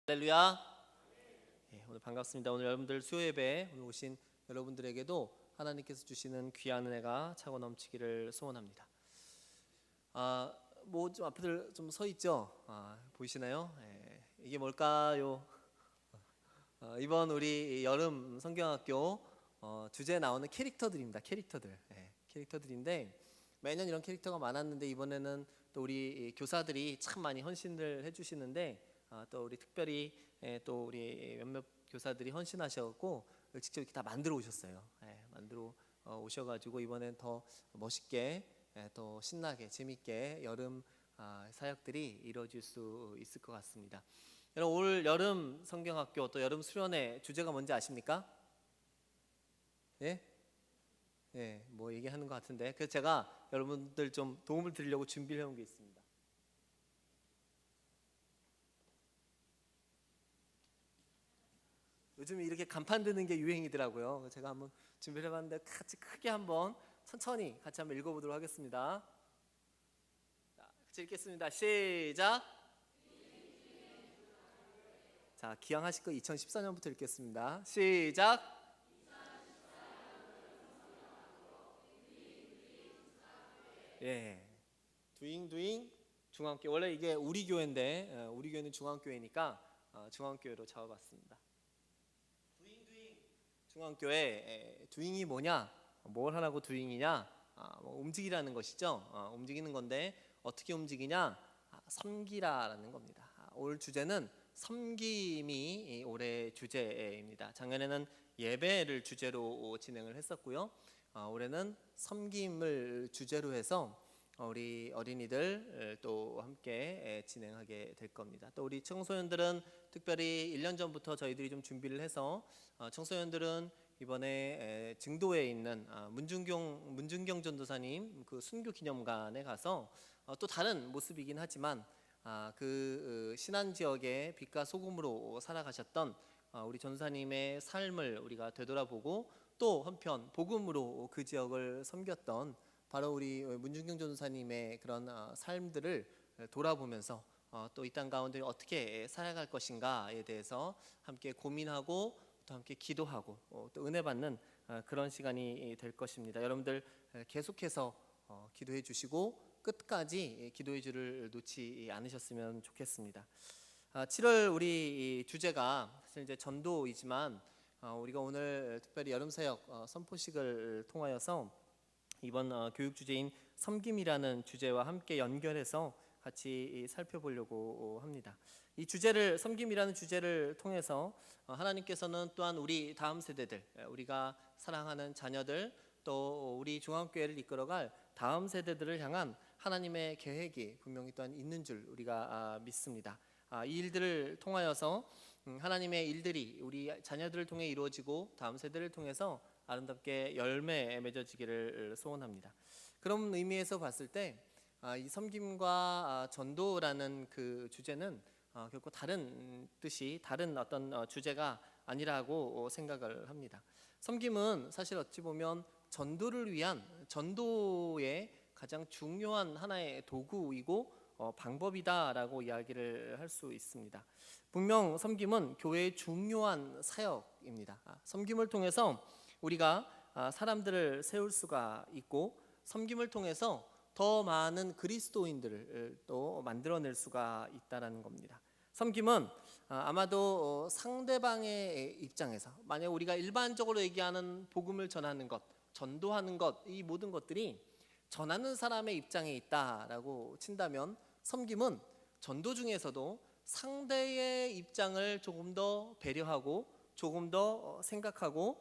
할렐루야. 오늘 반갑습니다. 오늘 여러분들 수요 예배 오늘 오신 여러분들에게도 하나님께서 주시는 귀한 은혜가 차고 넘치기를 소원합니다. 뭐 좀 앞에들 좀 서 있죠? 보이시나요? 이게 뭘까요? 이번 우리 여름 성경학교 주제에 나오는 캐릭터들입니다. 캐릭터들인데 매년 이런 캐릭터가 많았는데 이번에는 또 우리 교사들이 참 많이 헌신을 해주시는데 또 우리 특별히 또 우리 몇몇 교사들이 헌신하셔갖고 직접 이렇게 다 만들어 오셨어요. 만들어 오셔가지고 이번엔 더 멋있게 더 신나게 재밌게 여름 사역들이 이루어질 수 있을 것 같습니다. 여러분 올 여름 성경학교 또 여름 수련회 주제가 뭔지 아십니까? 뭐 얘기하는 것 같은데 그래서 제가 여러분들 좀 도움을 드리려고 준비를 해온 게 있습니다. 요즘 이렇게 간판 드는 게 유행이더라고요. 제가 한번 준비를 해봤는데 같이 크게 한번 천천히 같이 한번 읽어보도록 하겠습니다. 자, 같이 읽겠습니다. 시작. 자, 기왕하실 거 2014년부터 읽겠습니다. 시작. 두잉 중앙교회. 원래 이게 우리 교회인데 우리 교회는 중앙교회니까 중앙교회로 잡아봤습니다. 중앙교회 두잉이 뭐냐? 뭘 하라고 두잉이냐? 뭐 움직이라는 것이죠. 움직이는 건데 어떻게 움직이냐? 섬기라라는 겁니다. 올 주제는 섬김이 올해 주제입니다. 작년에는 예배를 주제로 진행을 했었고요. 올해는 섬김을 주제로 해서 우리 어린이들 또 함께 진행하게 될 겁니다. 또 우리 청소년들은 특별히 1년 전부터 저희들이 좀 준비를 해서 청소년들은 이번에 증도에 있는 문준경 전도사님 그 순교 기념관에 가서 또 다른 모습이긴 하지만 그 신안 지역의 빛과 소금으로 살아가셨던 우리 전도사님의 삶을 우리가 되돌아보고 또 한편 복음으로 그 지역을 섬겼던 바로 우리 문준경 전도사님의 그런 삶들을 돌아보면서 또 이 땅 가운데 어떻게 살아갈 것인가에 대해서 함께 고민하고 또 함께 기도하고 또 은혜 받는 그런 시간이 될 것입니다. 여러분들 계속해서 기도해 주시고 끝까지 기도의 줄을 놓지 않으셨으면 좋겠습니다. 7월 우리 주제가 사실 이제 전도이지만 우리가 오늘 특별히 여름 사역 선포식을 통하여서 이번 교육 주제인 섬김이라는 주제와 함께 연결해서 같이 살펴보려고 합니다. 이 주제를 섬김이라는 주제를 통해서 하나님께서는 또한 우리 다음 세대들, 우리가 사랑하는 자녀들, 또 우리 중앙교회를 이끌어갈 다음 세대들을 향한 하나님의 계획이 분명히 또한 있는 줄 우리가 믿습니다. 이 일들을 통하여서 하나님의 일들이 우리 자녀들을 통해 이루어지고 다음 세대를 통해서 아름답게 열매에 맺어지기를 소원합니다. 그런 의미에서 봤을 때 이 섬김과 전도라는 그 주제는 결코 다른 뜻이 다른 어떤 주제가 아니라고 생각을 합니다. 섬김은 사실 어찌 보면 전도를 위한 전도의 가장 중요한 하나의 도구이고 방법이다라고 이야기를 할 수 있습니다. 분명 섬김은 교회의 중요한 사역입니다. 섬김을 통해서 우리가 사람들을 세울 수가 있고 섬김을 통해서 더 많은 그리스도인들을 또 만들어낼 수가 있다는 겁니다. 섬김은 아마도 상대방의 입장에서 만약 우리가 일반적으로 얘기하는 복음을 전하는 것, 전도하는 것, 이 모든 것들이 전하는 사람의 입장에 있다라고 친다면 섬김은 전도 중에서도 상대의 입장을 조금 더 배려하고 조금 더 생각하고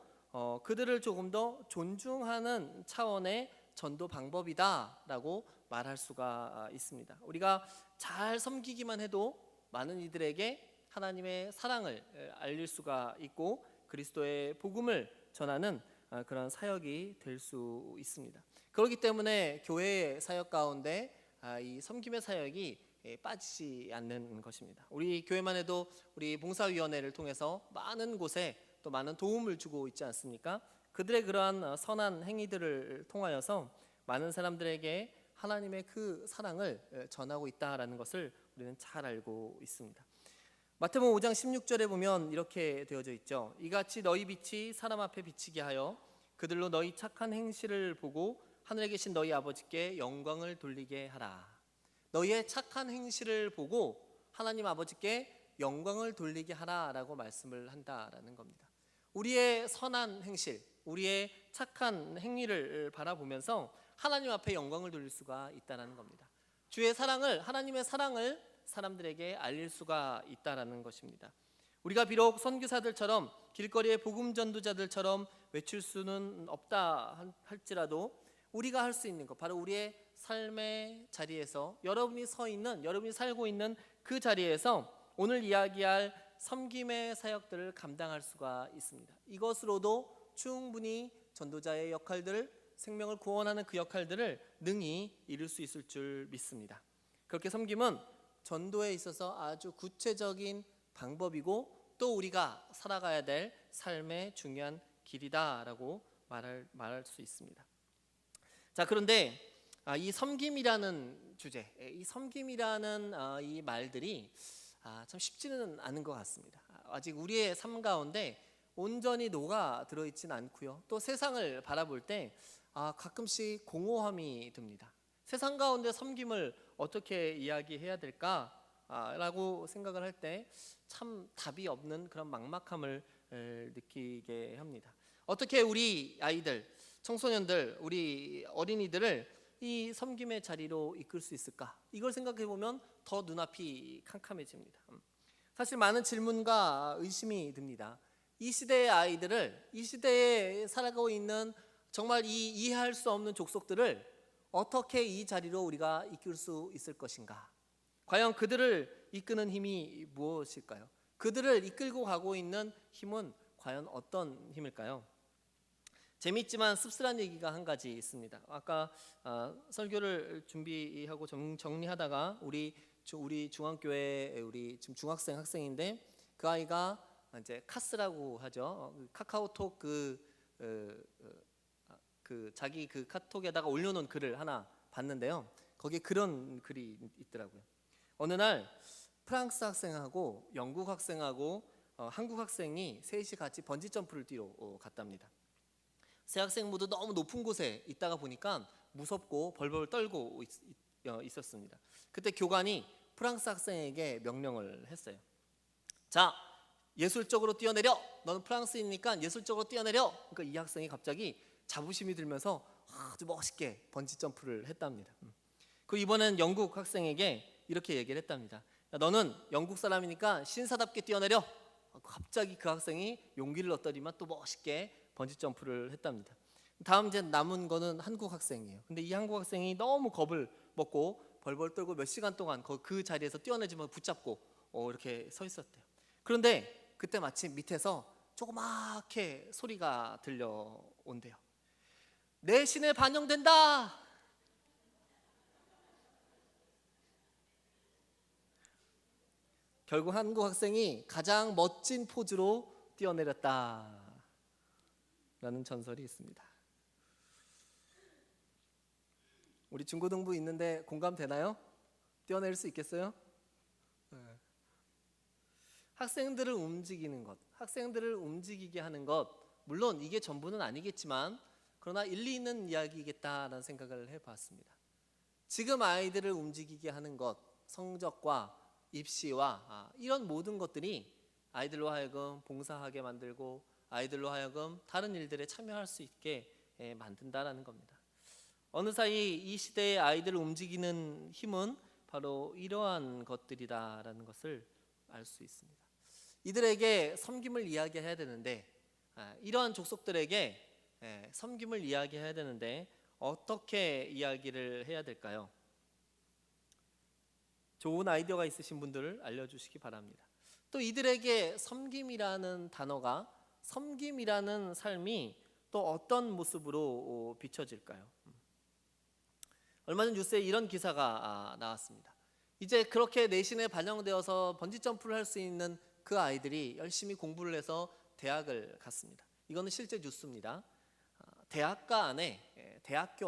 그들을 조금 더 존중하는 차원의 전도 방법이다라고 말할 수가 있습니다. 우리가 잘 섬기기만 해도 많은 이들에게 하나님의 사랑을 알릴 수가 있고 그리스도의 복음을 전하는 그런 사역이 될 수 있습니다. 그렇기 때문에 교회의 사역 가운데 이 섬김의 사역이 빠지지 않는 것입니다. 우리 교회만 해도 우리 봉사위원회를 통해서 많은 곳에 또 많은 도움을 주고 있지 않습니까? 그들의 그러한 선한 행위들을 통하여서 많은 사람들에게 하나님의 그 사랑을 전하고 있다라는 것을 우리는 잘 알고 있습니다. 마태복음 5장 16절에 보면 이렇게 되어져 있죠. 이같이 너희 빛이 사람 앞에 비치게 하여 그들로 너희 착한 행실을 보고 하늘에 계신 너희 아버지께 영광을 돌리게 하라. 너희의 착한 행실을 보고 하나님 아버지께 영광을 돌리게 하라라고 말씀을 한다라는 겁니다. 우리의 선한 행실, 우리의 착한 행위를 바라보면서 하나님 앞에 영광을 돌릴 수가 있다는 겁니다. 주의 사랑을, 하나님의 사랑을 사람들에게 알릴 수가 있다는 것입니다. 우리가 비록 선교사들처럼 길거리의 복음 전도자들처럼 외칠 수는 없다 할지라도 우리가 할 수 있는 것, 바로 우리의 삶의 자리에서, 여러분이 서 있는, 여러분이 살고 있는 그 자리에서 오늘 이야기할 섬김의 사역들을 감당할 수가 있습니다. 이것으로도 충분히 전도자의 역할들을, 생명을 구원하는 그 역할들을 능히 이룰 수 있을 줄 믿습니다. 그렇게 섬김은 전도에 있어서 아주 구체적인 방법이고 또 우리가 살아가야 될 삶의 중요한 길이다라고 말할 수 있습니다. 자, 그런데 이 섬김이라는 주제, 이 섬김이라는 이 말들이 참 쉽지는 않은 것 같습니다. 아직 우리의 삶 가운데 온전히 녹아 들어있지는 않고요. 또 세상을 바라볼 때 가끔씩 공허함이 듭니다. 세상 가운데 섬김을 어떻게 이야기해야 될까라고 생각을 할 때 참 답이 없는 그런 막막함을 느끼게 합니다. 어떻게 우리 아이들, 청소년들, 우리 어린이들을 이 섬김의 자리로 이끌 수 있을까? 이걸 생각해 보면 더 눈앞이 캄캄해집니다. 사실 많은 질문과 의심이 듭니다. 이 시대의 아이들을, 이 시대에 살아가고 있는 정말 이 이해할 수 없는 족속들을 어떻게 이 자리로 우리가 이끌 수 있을 것인가? 과연 그들을 이끄는 힘이 무엇일까요? 그들을 이끌고 가고 있는 힘은 과연 어떤 힘일까요? 재밌지만 씁쓸한 얘기가 한 가지 있습니다. 아까 설교를 준비하고 정리하다가 우리 중앙교회 우리 지금 중학생 학생인데 그 아이가 이제 카스라고 하죠. 카카오톡 자기 그 카톡에다가 올려놓은 글을 하나 봤는데요. 거기에 그런 글이 있더라고요. 어느 날 프랑스 학생하고 영국 학생하고 한국 학생이 셋이 같이 번지 점프를 뛰러 갔답니다. 세 학생 모두 너무 높은 곳에 있다가 보니까 무섭고 벌벌 떨고 있었습니다. 그때 교관이 프랑스 학생에게 명령을 했어요. 자, 예술적으로 뛰어내려. 너는 프랑스이니까 예술적으로 뛰어내려. 그러니까 이 학생이 갑자기 자부심이 들면서 아주 멋있게 번지 점프를 했답니다. 그 이번엔 영국 학생에게 이렇게 얘기를 했답니다. 야, 너는 영국 사람이니까 신사답게 뛰어내려. 갑자기 그 학생이 용기를 얻더니만 또 멋있게 번지 점프를 했답니다. 다음 이제 남은 거는 한국 학생이에요. 근데 이 한국 학생이 너무 겁을 먹고 벌벌 떨고 몇 시간 동안 그 자리에서 뛰어내지만 붙잡고 이렇게 서 있었대요. 그런데 그때 마침 밑에서 조그맣게 소리가 들려온대요. 내 신에 반영된다. 결국 한국 학생이 가장 멋진 포즈로 뛰어내렸다 라는 전설이 있습니다. 우리 중고등부 있는데 공감되나요? 뛰어낼 수 있겠어요? 네. 학생들을 움직이는 것, 학생들을 움직이게 하는 것, 물론 이게 전부는 아니겠지만 그러나 일리 있는 이야기겠다라는 생각을 해봤습니다. 지금 아이들을 움직이게 하는 것, 성적과 입시와 이런 모든 것들이 아이들로 하여금 봉사하게 만들고 아이들로 하여금 다른 일들에 참여할 수 있게 만든다라는 겁니다. 어느 사이 이 시대의 아이들을 움직이는 힘은 바로 이러한 것들이다라는 것을 알 수 있습니다. 이들에게 섬김을 이야기해야 되는데 이러한 족속들에게 섬김을 이야기해야 되는데 어떻게 이야기를 해야 될까요? 좋은 아이디어가 있으신 분들을 알려주시기 바랍니다. 또 이들에게 섬김이라는 단어가, 섬김이라는 삶이 또 어떤 모습으로 비춰질까요? 얼마 전 뉴스에 이런 기사가 나왔습니다. 이제 그렇게 내신에 반영되어서 번지점프를 할 수 있는 그 아이들이 열심히 공부를 해서 대학을 갔습니다. 이거는 실제 뉴스입니다. 대학교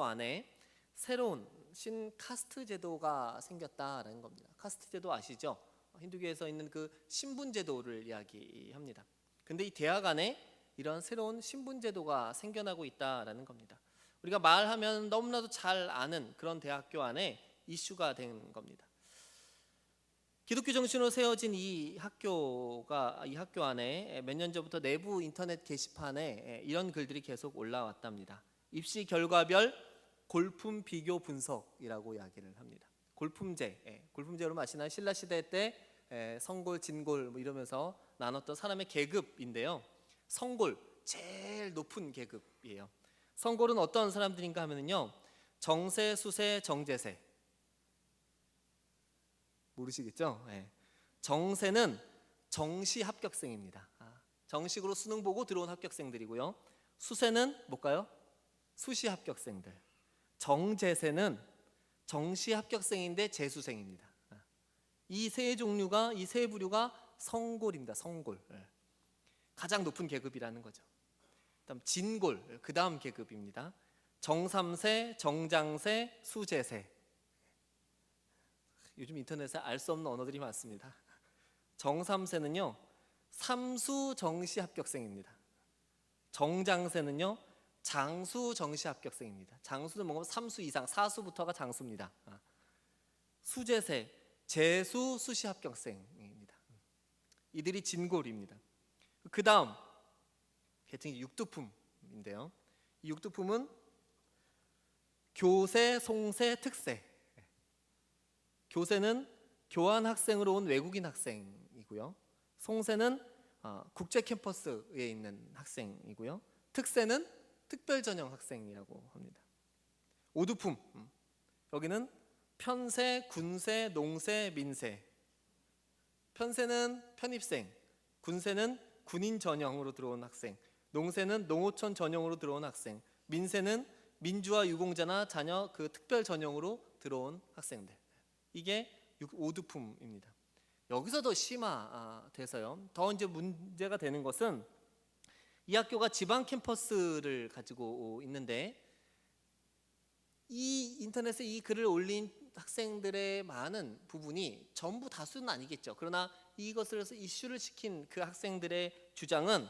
안에 새로운 신카스트 제도가 생겼다라는 겁니다. 카스트 제도 아시죠? 힌두교에서 있는 그 신분제도를 이야기합니다. 근데 이 대학 안에 이런 새로운 신분제도가 생겨나고 있다라는 겁니다. 우리가 말하면 너무나도 잘 아는 그런 대학교 안에 이슈가 된 겁니다. 기독교 정신으로 세워진 이 학교 안에 몇 년 전부터 내부 인터넷 게시판에 이런 글들이 계속 올라왔답니다. 입시 결과별 골품 비교 분석이라고 이야기를 합니다. 골품제로 마시나 신라 시대 때 성골, 진골 뭐 이러면서 나눴던 사람의 계급인데요. 성골 제일 높은 계급이에요. 성골은 어떤 사람들인가 하면요, 정세, 수세, 정제세. 모르시겠죠? 정세는 정시 합격생입니다. 정식으로 수능 보고 들어온 합격생들이고요. 수세는 뭘까요? 수시 합격생들. 정제세는 정시 합격생인데 재수생입니다. 이 세 부류가 성골입니다. 성골. 가장 높은 계급이라는 거죠. 그다음 진골, 그 다음 계급입니다. 정삼세, 정장세, 수제세. 요즘 인터넷에 알 수 없는 언어들이 많습니다. 정삼세는요, 삼수 정시 합격생입니다. 정장세는요, 장수 정시 합격생입니다. 장수는 뭔가 3수 이상, 4수부터가 장수입니다. 수제세, 재수 수시 합격생입니다. 이들이 진골입니다. 그 다음 계층이 육두품인데요. 이 육두품은 교세, 송세, 특세. 교세는 교환 학생으로 온 외국인 학생이고요. 송세는 국제 캠퍼스에 있는 학생이고요. 특세는 특별 전형 학생이라고 합니다. 오두품, 여기는 편세, 군세, 농세, 민세. 편세는 편입생, 군세는 군인 전형으로 들어온 학생, 농세는 농어촌 전형으로 들어온 학생, 민세는 민주화 유공자나 자녀 그 특별 전형으로 들어온 학생들. 이게 오두품입니다. 여기서 더 심화돼서요. 더 이제 문제가 되는 것은 이 학교가 지방 캠퍼스를 가지고 있는데, 이 인터넷에 이 글을 올린 학생들의 많은 부분이 전부 다수는 아니겠죠. 그러나 이것을 이슈를 시킨 그 학생들의 주장은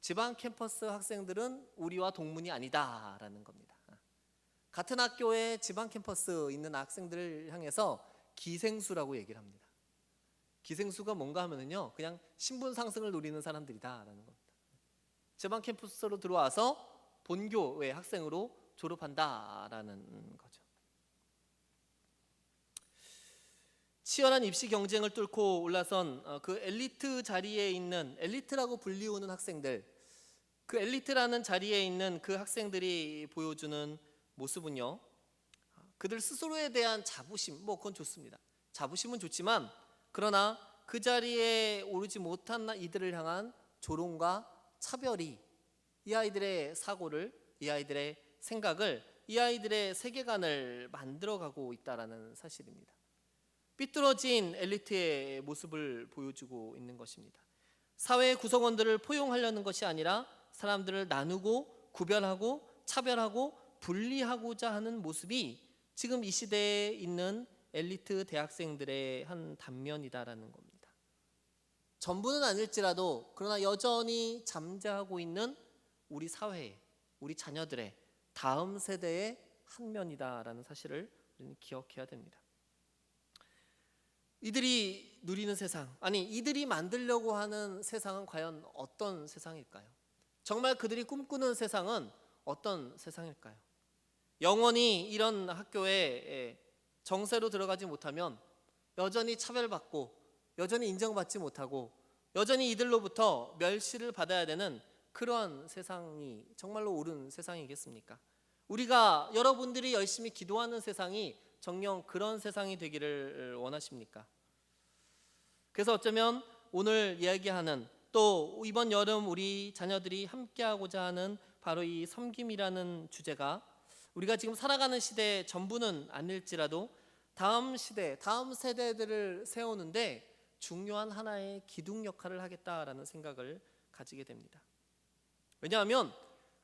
지방 캠퍼스 학생들은 우리와 동문이 아니다라는 겁니다. 같은 학교에 지방 캠퍼스 있는 학생들을 향해서 기생수라고 얘기를 합니다. 기생수가 뭔가 하면은요, 그냥 신분 상승을 노리는 사람들이다라는 겁니다. 지방 캠퍼스로 들어와서 본교의 학생으로 졸업한다라는 거죠. 치열한 입시 경쟁을 뚫고 올라선 그 엘리트 자리에 있는, 엘리트라고 불리우는 학생들, 그 엘리트라는 자리에 있는 그 학생들이 보여주는 모습은요, 그들 스스로에 대한 자부심, 그건 좋습니다. 자부심은 좋지만, 그러나 그 자리에 오르지 못한 이들을 향한 조롱과 차별이 이 아이들의 사고를, 이 아이들의 생각을, 이 아이들의 세계관을 만들어가고 있다는 사실입니다. 삐뚤어진 엘리트의 모습을 보여주고 있는 것입니다. 사회의 구성원들을 포용하려는 것이 아니라 사람들을 나누고 구별하고 차별하고 분리하고자 하는 모습이 지금 이 시대에 있는 엘리트 대학생들의 한 단면이다라는 겁니다. 전부는 아닐지라도 그러나 여전히 잠재하고 있는 우리 사회에, 우리 자녀들의 다음 세대의 한 면이다라는 사실을 우리는 기억해야 됩니다. 이들이 누리는 세상, 아니 이들이 만들려고 하는 세상은 과연 어떤 세상일까요? 정말 그들이 꿈꾸는 세상은 어떤 세상일까요? 영원히 이런 학교에 정세로 들어가지 못하면 여전히 차별받고 여전히 인정받지 못하고 여전히 이들로부터 멸시를 받아야 되는 그러한 세상이 정말로 옳은 세상이겠습니까? 우리가, 여러분들이 열심히 기도하는 세상이 정녕 그런 세상이 되기를 원하십니까? 그래서 어쩌면 오늘 이야기하는, 또 이번 여름 우리 자녀들이 함께하고자 하는 바로 이 섬김이라는 주제가 우리가 지금 살아가는 시대 전부는 아닐지라도 다음 시대, 다음 세대들을 세우는데 중요한 하나의 기둥 역할을 하겠다라는 생각을 가지게 됩니다. 왜냐하면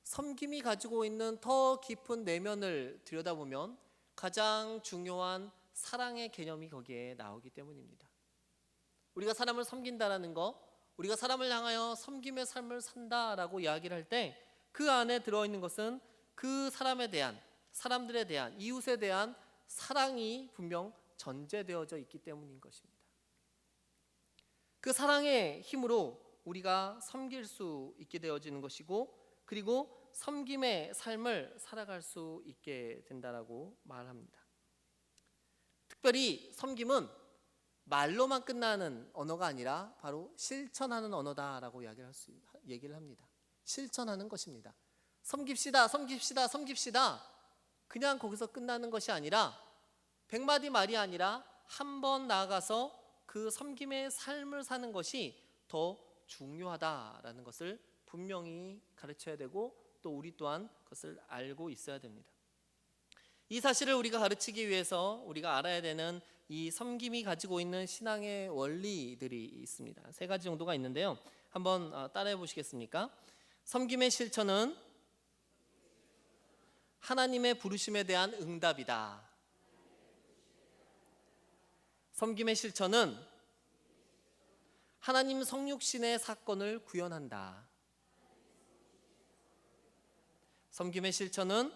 섬김이 가지고 있는 더 깊은 내면을 들여다보면 가장 중요한 사랑의 개념이 거기에 나오기 때문입니다. 우리가 사람을 섬긴다라는 거, 우리가 사람을 향하여 섬김의 삶을 산다라고 이야기를 할 때 그 안에 들어있는 것은 그 사람에 대한, 사람들에 대한, 이웃에 대한 사랑이 분명 전제되어져 있기 때문인 것입니다. 그 사랑의 힘으로 우리가 섬길 수 있게 되어지는 것이고, 그리고 섬김의 삶을 살아갈 수 있게 된다라고 말합니다. 특별히 섬김은 말로만 끝나는 언어가 아니라 바로 실천하는 언어다라고 얘기를 합니다. 실천하는 것입니다. 섬깁시다, 섬깁시다, 섬깁시다. 그냥 거기서 끝나는 것이 아니라 100마디 말이 아니라 한 번 나아가서 그 섬김의 삶을 사는 것이 더 중요하다라는 것을 분명히 가르쳐야 되고, 또 우리 또한 그것을 알고 있어야 됩니다. 이 사실을 우리가 가르치기 위해서 우리가 알아야 되는 이 섬김이 가지고 있는 신앙의 원리들이 있습니다. 3가지 정도가 있는데요. 한번 따라해 보시겠습니까? 섬김의 실천은 하나님의 부르심에 대한 응답이다. 섬김의 실천은 하나님 성육신의 사건을 구현한다. 섬김의 실천은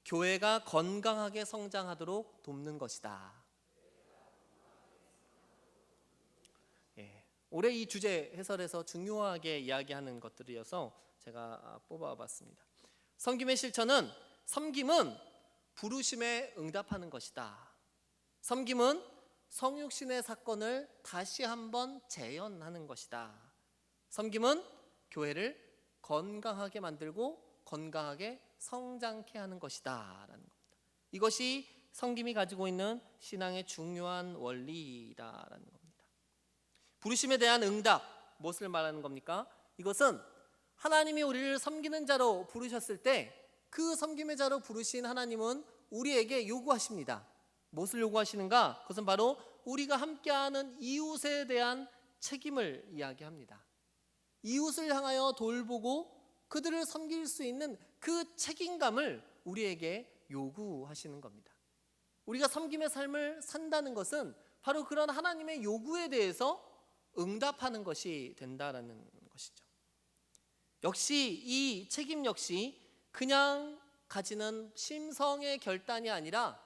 교회가 건강하게 성장하도록 돕는 것이다. 올해 이 주제 해설에서 중요하게 이야기하는 것들이어서 제가 뽑아봤습니다. 섬김의 실천은, 섬김은 부르심에 응답하는 것이다. 섬김은 성육신의 사건을 다시 한번 재현하는 것이다. 섬김은 교회를 건강하게 만들고 건강하게 성장케 하는 것이다 라는 겁니다. 이것이 섬김이 가지고 있는 신앙의 중요한 원리다라는 겁니다. 부르심에 대한 응답, 무엇을 말하는 겁니까? 이것은 하나님이 우리를 섬기는 자로 부르셨을 때 그 섬김의 자로 부르신 하나님은 우리에게 요구하십니다. 무엇을 요구하시는가? 그것은 바로 우리가 함께하는 이웃에 대한 책임을 이야기합니다. 이웃을 향하여 돌보고 그들을 섬길 수 있는 그 책임감을 우리에게 요구하시는 겁니다. 우리가 섬김의 삶을 산다는 것은 바로 그런 하나님의 요구에 대해서 응답하는 것이 된다라는 것이죠. 역시 이 책임 역시 그냥 가지는 심성의 결단이 아니라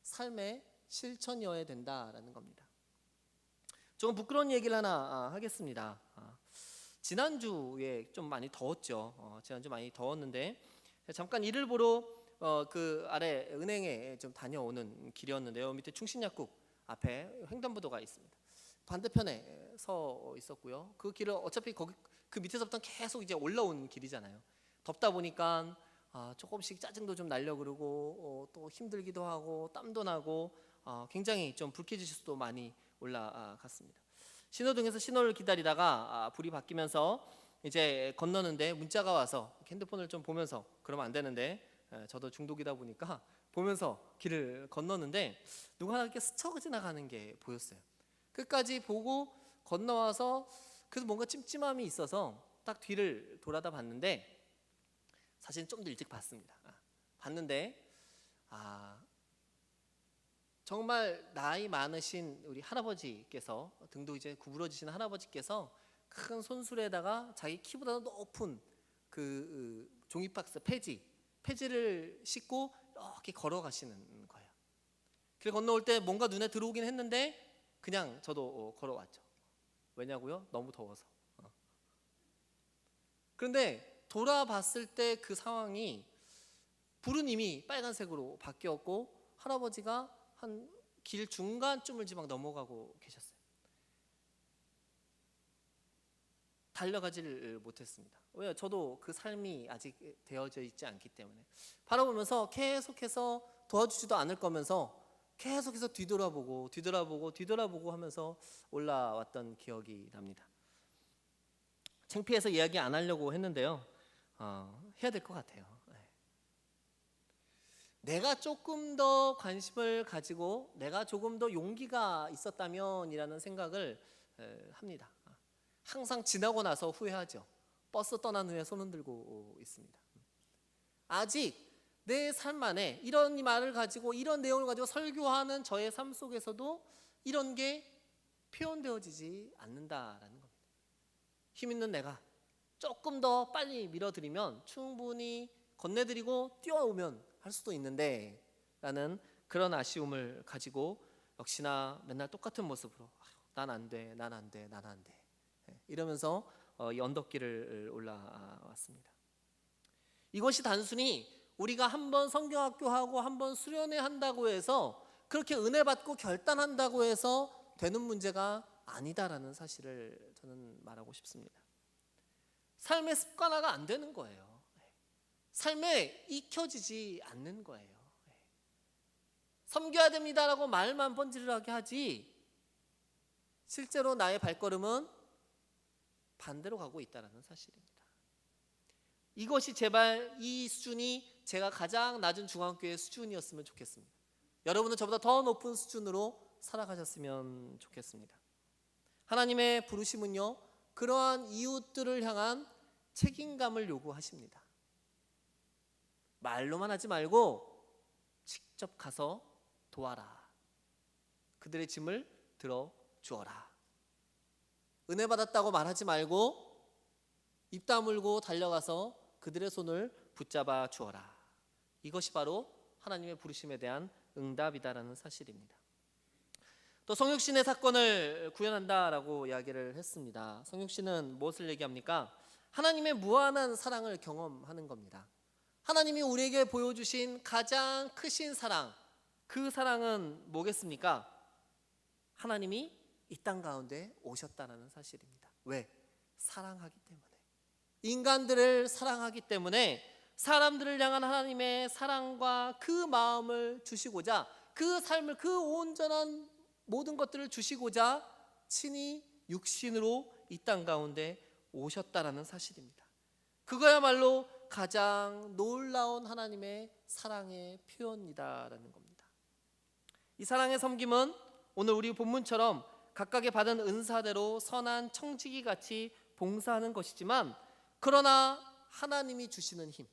삶의 실천이어야 된다라는 겁니다. 조금 부끄러운 얘기를 하나 하겠습니다. 지난주에 좀 많이 더웠죠. 지난주 많이 더웠는데 잠깐 일을 보러 그 아래 은행에 좀 다녀오는 길이었는데요. 밑에 충신약국 앞에 횡단보도가 있습니다. 반대편에 서 있었고요. 그 길을 어차피 거기 그 밑에서부터 계속 이제 올라오는 길이잖아요. 덥다 보니까 조금씩 짜증도 좀 나려 그러고 또 힘들기도 하고 땀도 나고 굉장히 좀 불쾌지수도 수도 많이 올라갔습니다. 신호등에서 신호를 기다리다가 불이 바뀌면서 이제 건너는데 문자가 와서 핸드폰을 좀 보면서 그러면 안 되는데 저도 중독이다 보니까 보면서 길을 건너는데 누가 하나 이렇게 스쳐 지나가는 게 보였어요. 끝까지 보고 건너와서 그래서 뭔가 찜찜함이 있어서 딱 뒤를 돌아다 봤는데, 사실 좀 더 일찍 봤습니다. 봤는데 정말 나이 많으신 우리 할아버지께서, 등도 이제 구부러지신 할아버지께서 큰 손수레에다가 자기 키보다 높은 그 종이박스 폐지를 싣고 이렇게 걸어가시는 거예요. 길 건너올 때 뭔가 눈에 들어오긴 했는데 그냥 저도 걸어왔죠. 왜냐고요? 너무 더워서. 그런데 돌아봤을 때 그 상황이 불은 이미 빨간색으로 바뀌었고 할아버지가 한 길 중간쯤을 지금 넘어가고 계셨어요. 달려가지를 못했습니다. 왜요? 저도 그 삶이 아직 되어져 있지 않기 때문에 바라보면서 계속해서 도와주지도 않을 거면서 계속해서 뒤돌아보고 하면서 올라왔던 기억이 납니다. 창피해서 이야기 안 하려고 했는데요. 해야 될 것 같아요. 내가 조금 더 관심을 가지고 내가 조금 더 용기가 있었다면이라는 생각을 합니다. 항상 지나고 나서 후회하죠. 버스 떠난 후에 손 흔들고 있습니다. 아직 내 삶 안에 이런 말을 가지고 이런 내용을 가지고 설교하는 저의 삶 속에서도 이런 게 표현되어지지 않는다라는 겁니다. 힘 있는 내가 조금 더 빨리 밀어드리면 충분히 건네드리고 뛰어오면 할 수도 있는데 라는 그런 아쉬움을 가지고 역시나 맨날 똑같은 모습으로 난 안 돼, 난 안 돼, 난 안 돼 이러면서 이 언덕길을 올라왔습니다. 이것이 단순히 우리가 한번 성경학교하고 한번 수련회 한다고 해서 그렇게 은혜 받고 결단한다고 해서 되는 문제가 아니다라는 사실을 저는 말하고 싶습니다. 삶의 습관화가 안 되는 거예요. 삶에 익혀지지 않는 거예요. 섬겨야 됩니다라고 말만 번지르르하게 하지 실제로 나의 발걸음은 반대로 가고 있다는 사실입니다. 이것이 제발 이 수준이 제가 가장 낮은 중앙교회 수준이었으면 좋겠습니다. 여러분은 저보다 더 높은 수준으로 살아가셨으면 좋겠습니다. 하나님의 부르심은요, 그러한 이웃들을 향한 책임감을 요구하십니다. 말로만 하지 말고 직접 가서 도와라. 그들의 짐을 들어 주어라. 은혜 받았다고 말하지 말고 입 다물고 달려가서 그들의 손을 붙잡아 주어라. 이것이 바로 하나님의 부르심에 대한 응답이다라는 사실입니다. 또 성육신의 사건을 구현한다라고 이야기를 했습니다. 성육신은 무엇을 얘기합니까? 하나님의 무한한 사랑을 경험하는 겁니다. 하나님이 우리에게 보여주신 가장 크신 사랑, 그 사랑은 뭐겠습니까? 하나님이 이 땅 가운데 오셨다는 사실입니다. 왜? 사랑하기 때문에. 인간들을 사랑하기 때문에 사람들을 향한 하나님의 사랑과 그 마음을 주시고자, 그 삶을, 그 온전한 모든 것들을 주시고자 친히 육신으로 이 땅 가운데 오셨다라는 사실입니다. 그거야말로 가장 놀라운 하나님의 사랑의 표현이다라는 겁니다. 이 사랑의 섬김은 오늘 우리 본문처럼 각각의 받은 은사대로 선한 청지기 같이 봉사하는 것이지만, 그러나 하나님이 주시는 힘,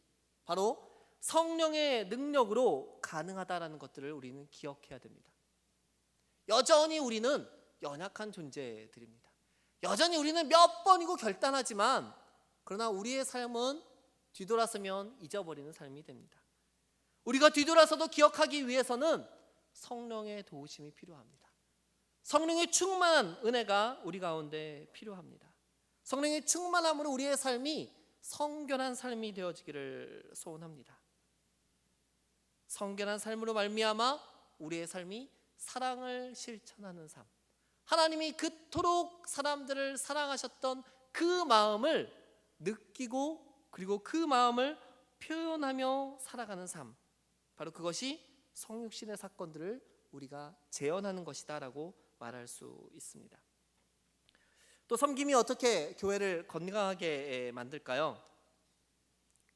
바로 성령의 능력으로 가능하다라는 것들을 우리는 기억해야 됩니다. 여전히 우리는 연약한 존재들입니다. 여전히 우리는 몇 번이고 결단하지만, 그러나 우리의 삶은 뒤돌아서면 잊어버리는 삶이 됩니다. 우리가 뒤돌아서도 기억하기 위해서는 성령의 도우심이 필요합니다. 성령의 충만한 은혜가 우리 가운데 필요합니다. 성령의 충만함으로 우리의 삶이 성결한 삶이 되어지기를 소원합니다. 성결한 삶으로 말미암아 우리의 삶이 사랑을 실천하는 삶, 하나님이 그토록 사람들을 사랑하셨던 그 마음을 느끼고 그리고 그 마음을 표현하며 살아가는 삶, 바로 그것이 성육신의 사건들을 우리가 재현하는 것이다라고 말할 수 있습니다. 또 섬김이 어떻게 교회를 건강하게 만들까요?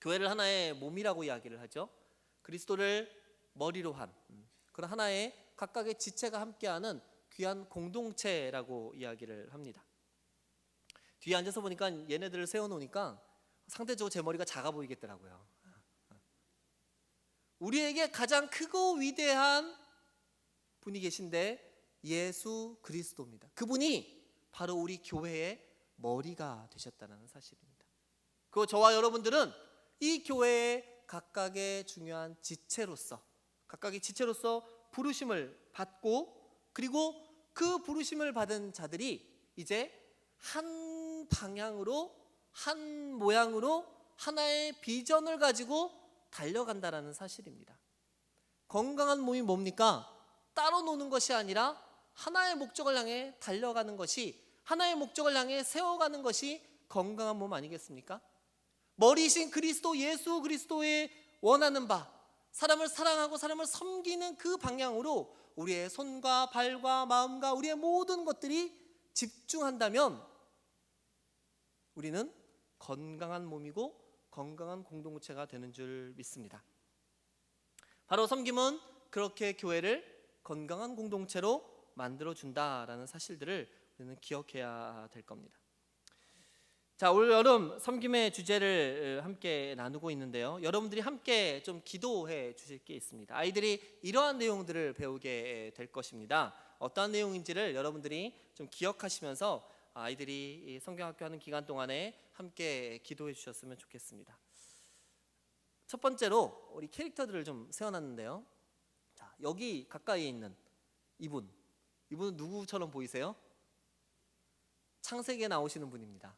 교회를 하나의 몸이라고 이야기를 하죠. 그리스도를 머리로 한 그런 하나의 각각의 지체가 함께하는 귀한 공동체라고 이야기를 합니다. 뒤에 앉아서 보니까 얘네들을 세워놓으니까 상대적으로 제 머리가 작아 보이겠더라고요. 우리에게 가장 크고 위대한 분이 계신데 예수 그리스도입니다. 그분이 바로 우리 교회의 머리가 되셨다는 사실입니다. 그리고 저와 여러분들은 이 교회의 각각의 중요한 지체로서, 각각의 지체로서 부르심을 받고, 그리고 그 부르심을 받은 자들이 이제 한 방향으로, 한 모양으로 하나의 비전을 가지고 달려간다라는 사실입니다. 건강한 몸이 뭡니까? 따로 노는 것이 아니라 하나의 목적을 향해 달려가는 것이, 하나의 목적을 향해 세워가는 것이 건강한 몸 아니겠습니까? 머리이신 그리스도 예수 그리스도의 원하는 바, 사람을 사랑하고 사람을 섬기는 그 방향으로 우리의 손과 발과 마음과 우리의 모든 것들이 집중한다면 우리는 건강한 몸이고 건강한 공동체가 되는 줄 믿습니다. 바로 섬김은 그렇게 교회를 건강한 공동체로 만들어준다라는 사실들을 우리는 기억해야 될 겁니다. 자, 올 여름 섬김의 주제를 함께 나누고 있는데요. 여러분들이 함께 좀 기도해 주실 게 있습니다. 아이들이 이러한 내용들을 배우게 될 것입니다. 어떠한 내용인지를 여러분들이 좀 기억하시면서 아이들이 이 성경학교 하는 기간 동안에 함께 기도해 주셨으면 좋겠습니다. 첫 번째로 우리 캐릭터들을 좀 세워놨는데요. 자, 여기 가까이에 있는 이분은 누구처럼 보이세요? 창세기에 나오시는 분입니다.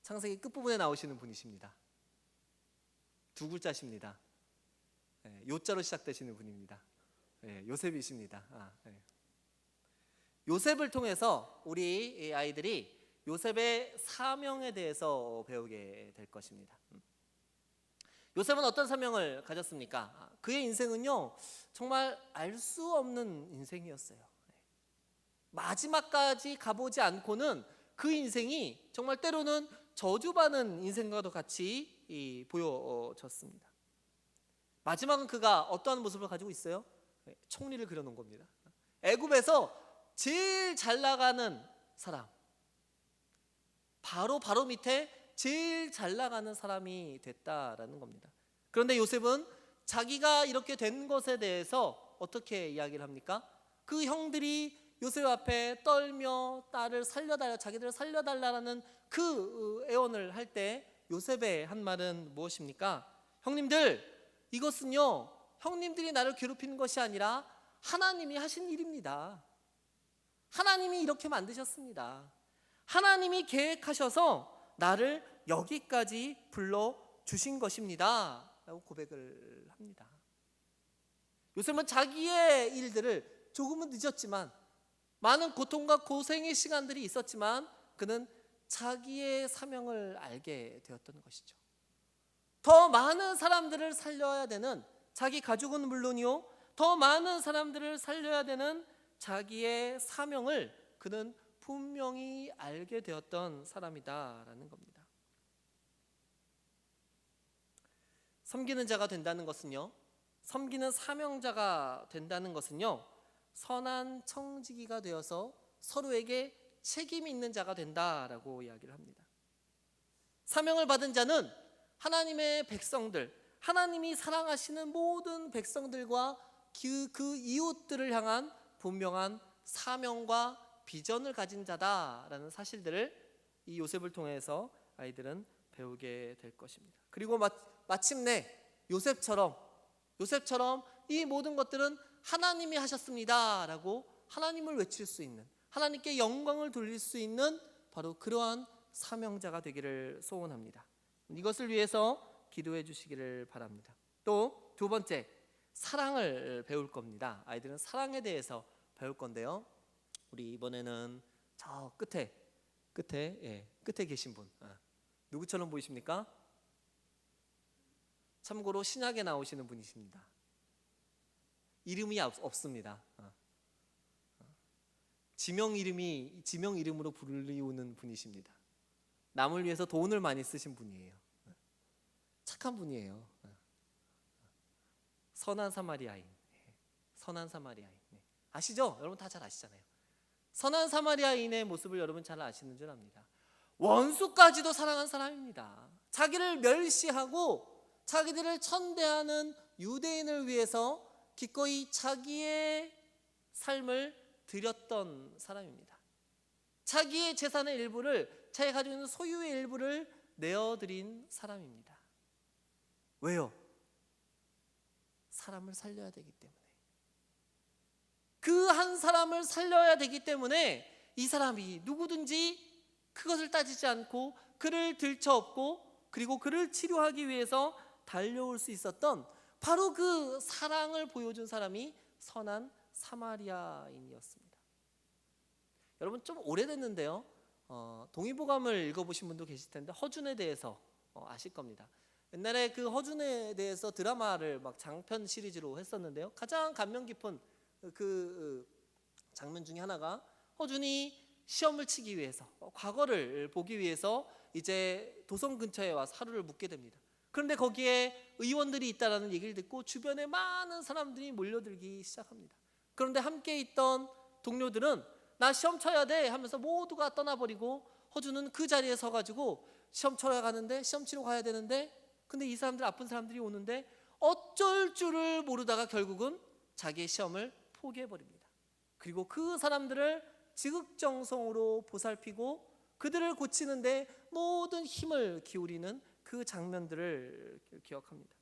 창세기 끝부분에 나오시는 분이십니다. 두 글자십니다. 요자로 시작되시는 분입니다. 요셉이십니다. 요셉을 통해서 우리 아이들이 요셉의 사명에 대해서 배우게 될 것입니다. 요셉은 어떤 사명을 가졌습니까? 그의 인생은요, 정말 알 수 없는 인생이었어요. 마지막까지 가보지 않고는 그 인생이 정말 때로는 저주받은 인생과도 같이 보여졌습니다. 마지막은 그가 어떠한 모습을 가지고 있어요? 총리를 그려놓은 겁니다. 애굽에서 제일 잘 나가는 사람, 바로 밑에 제일 잘 나가는 사람이 됐다라는 겁니다. 그런데 요셉은 자기가 이렇게 된 것에 대해서 어떻게 이야기를 합니까? 그 형들이 요셉 앞에 떨며 딸을 살려달라, 자기들을 살려달라는 그 애원을 할 때 요셉의 한 말은 무엇입니까? 형님들, 이것은요 형님들이 나를 괴롭히는 것이 아니라 하나님이 하신 일입니다. 하나님이 이렇게 만드셨습니다. 하나님이 계획하셔서 나를 여기까지 불러주신 것입니다 라고 고백을 합니다. 요셉은 자기의 일들을 조금은 늦었지만, 많은 고통과 고생의 시간들이 있었지만 그는 자기의 사명을 알게 되었던 것이죠. 더 많은 사람들을 살려야 되는 자기 가족은 물론이요, 더 많은 사람들을 살려야 되는 자기의 사명을 그는 분명히 알게 되었던 사람이다라는 겁니다. 섬기는 자가 된다는 것은요, 섬기는 사명자가 된다는 것은요, 선한 청지기가 되어서 서로에게 책임이 있는 자가 된다라고 이야기를 합니다. 사명을 받은 자는 하나님의 백성들, 하나님이 사랑하시는 모든 백성들과 그 이웃들을 향한 분명한 사명과 비전을 가진 자다라는 사실들을 이 요셉을 통해서 아이들은 배우게 될 것입니다. 그리고 마침내 요셉처럼 이 모든 것들은 하나님이 하셨습니다 라고 하나님을 외칠 수 있는, 하나님께 영광을 돌릴 수 있는 바로 그러한 사명자가 되기를 소원합니다. 이것을 위해서 기도해 주시기를 바랍니다. 또 두 번째, 사랑을 배울 겁니다. 아이들은 사랑에 대해서 배울 건데요, 우리 이번에는 저 끝에 계신 분, 누구처럼 보이십니까? 참고로 신약에 나오시는 분이십니다. 이름이 없습니다. 지명 이름으로 불리우는 분이십니다. 남을 위해서 돈을 많이 쓰신 분이에요. 착한 분이에요. 선한 사마리아인. 아시죠? 여러분 다 잘 아시잖아요. 선한 사마리아인의 모습을 여러분 잘 아시는 줄 압니다. 원수까지도 사랑한 사람입니다. 자기를 멸시하고 자기들을 천대하는 유대인을 위해서 기꺼이 자기의 삶을 드렸던 사람입니다. 자기의 재산의 일부를, 자기가 가지고 있는 소유의 일부를 내어드린 사람입니다. 왜요? 사람을 살려야 되기 때문에. 그 한 사람을 살려야 되기 때문에 이 사람이 누구든지 그것을 따지지 않고 그를 들쳐업고 그리고 그를 치료하기 위해서 달려올 수 있었던 바로 그 사랑을 보여준 사람이 선한 사마리아인이었습니다. 여러분 좀 오래됐는데요, 동의보감을 읽어보신 분도 계실 텐데 허준에 대해서 아실 겁니다. 옛날에 그 허준에 대해서 드라마를 막 장편 시리즈로 했었는데요, 가장 감명 깊은 그 장면 중에 하나가 허준이 시험을 치기 위해서, 과거를 보기 위해서 이제 도성 근처에 와서 하루를 묵게 됩니다. 그런데 거기에 의원들이 있다라는 얘기를 듣고 주변에 많은 사람들이 몰려들기 시작합니다. 그런데 함께 있던 동료들은 나 시험 쳐야 돼 하면서 모두가 떠나버리고 허준은 그 자리에 서가지고 시험 치러 가는데, 시험 치러 가야 되는데, 근데 이 사람들, 아픈 사람들이 오는데 어쩔 줄을 모르다가 결국은 자기의 시험을 포기해버립니다. 그리고 그 사람들을 지극정성으로 보살피고 그들을 고치는데 모든 힘을 기울이는 그 장면들을 기억합니다.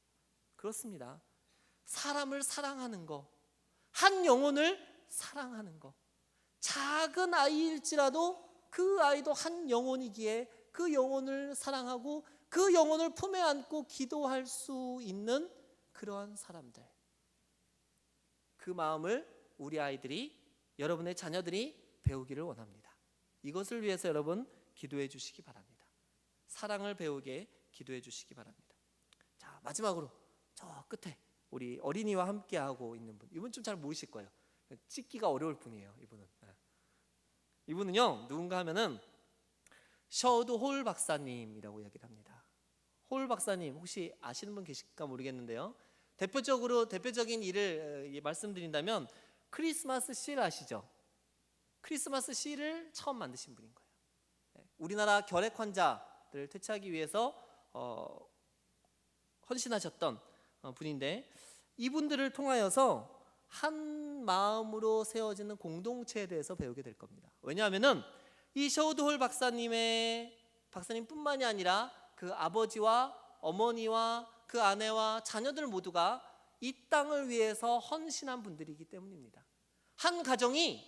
그렇습니다. 사람을 사랑하는 거, 한 영혼을 사랑하는 거, 작은 아이일지라도 그 아이도 한 영혼이기에 그 영혼을 사랑하고 그 영혼을 품에 안고 기도할 수 있는 그러한 사람들, 그 마음을 우리 아이들이, 여러분의 자녀들이 배우기를 원합니다. 이것을 위해서 여러분 기도해 주시기 바랍니다. 사랑을 배우게 기도해 주시기 바랍니다. 자, 마지막으로 저 끝에 우리 어린이와 함께 하고 있는 분, 이분 좀 잘 모르실 거예요. 찍기가 어려울 분이에요. 이분은요, 누군가 하면은 셔우드 홀 박사님이라고 이야기를 합니다. 홀 박사님 혹시 아시는 분 계실까 모르겠는데요, 대표적인 일을 말씀드린다면 크리스마스 실 아시죠? 크리스마스 실을 처음 만드신 분인 거예요. 우리나라 결핵 환자들을 퇴치하기 위해서 헌신하셨던 분인데, 이분들을 통하여서 한 마음으로 세워지는 공동체에 대해서 배우게 될 겁니다. 왜냐하면은 이 셔우드 홀 박사님뿐만이 아니라 그 아버지와 어머니와 그 아내와 자녀들 모두가 이 땅을 위해서 헌신한 분들이기 때문입니다. 한 가정이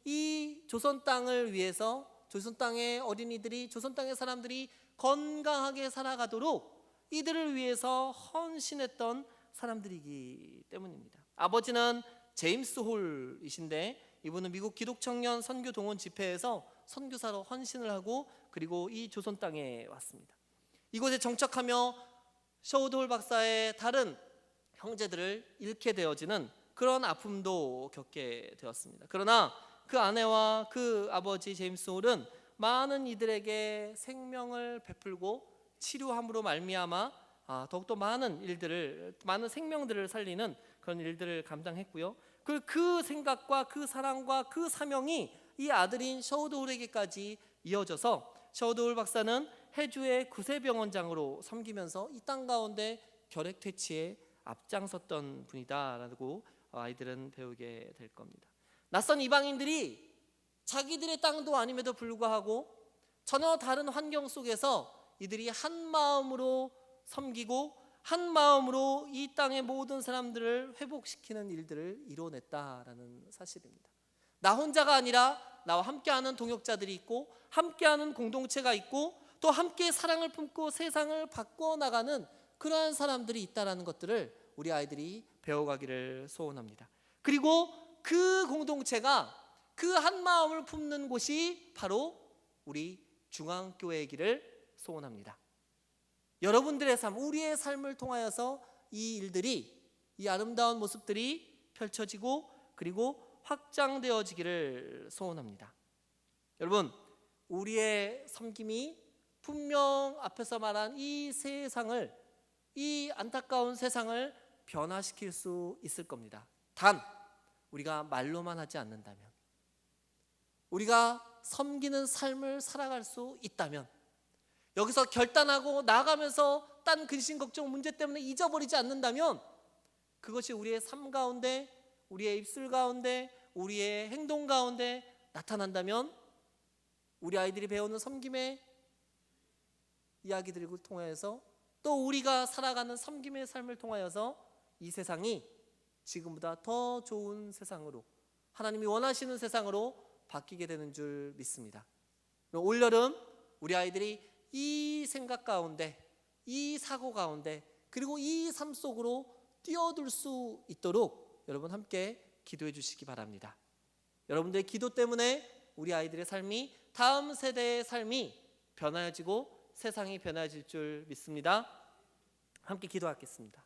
이 조선 땅을 위해서, 조선 땅의 어린이들이, 조선 땅의 사람들이 건강하게 살아가도록 이들을 위해서 헌신했던 사람들이기 때문입니다. 아버지는 제임스 홀이신데, 이분은 미국 기독청년 선교 동원 집회에서 선교사로 헌신을 하고 그리고 이 조선 땅에 왔습니다. 이곳에 정착하며 셔우드 홀 박사의 다른 형제들을 잃게 되어지는 그런 아픔도 겪게 되었습니다. 그러나 그 아내와 그 아버지 제임스 홀은 많은 이들에게 생명을 베풀고 치료함으로 말미암아 더욱더 많은 생명들을 살리는 그런 일들을 감당했고요. 그 생각과 그 사랑과 그 사명이 이 아들인 셔우드 홀에게까지 이어져서 셔우드 홀 박사는 해주의 구세병원장으로 섬기면서 이 땅 가운데 결핵 퇴치에 앞장섰던 분이다라고 아이들은 배우게 될 겁니다. 낯선 이방인들이 자기들의 땅도 아님에도 불구하고 전혀 다른 환경 속에서 이들이 한 마음으로 섬기고 한 마음으로 이 땅의 모든 사람들을 회복시키는 일들을 이뤄냈다라는 사실입니다. 나 혼자가 아니라 나와 함께하는 동역자들이 있고 함께하는 공동체가 있고 또 함께 사랑을 품고 세상을 바꿔나가는 그러한 사람들이 있다는 것들을 우리 아이들이 배워가기를 소원합니다. 그리고 그 공동체가 그 한 마음을 품는 곳이 바로 우리 중앙교회이기를 소원합니다. 여러분들의 삶, 우리의 삶을 통하여서 이 일들이, 이 아름다운 모습들이 펼쳐지고 그리고 확장되어지기를 소원합니다. 여러분, 우리의 섬김이 분명 앞에서 말한 이 세상을, 이 안타까운 세상을 변화시킬 수 있을 겁니다. 단 우리가 말로만 하지 않는다면, 우리가 섬기는 삶을 살아갈 수 있다면, 여기서 결단하고 나가면서 딴 근심 걱정 문제 때문에 잊어버리지 않는다면, 그것이 우리의 삶 가운데, 우리의 입술 가운데, 우리의 행동 가운데 나타난다면 우리 아이들이 배우는 섬김의 이야기들을 통해서 또 우리가 살아가는 섬김의 삶을 통하여서 이 세상이 지금보다 더 좋은 세상으로, 하나님이 원하시는 세상으로 바뀌게 되는 줄 믿습니다. 올여름 우리 아이들이 이 생각 가운데, 이 사고 가운데, 그리고 이 삶 속으로 뛰어들 수 있도록 여러분 함께 기도해 주시기 바랍니다. 여러분들의 기도 때문에 우리 아이들의 삶이, 다음 세대의 삶이 변화해지고 세상이 변화해질 줄 믿습니다. 함께 기도하겠습니다.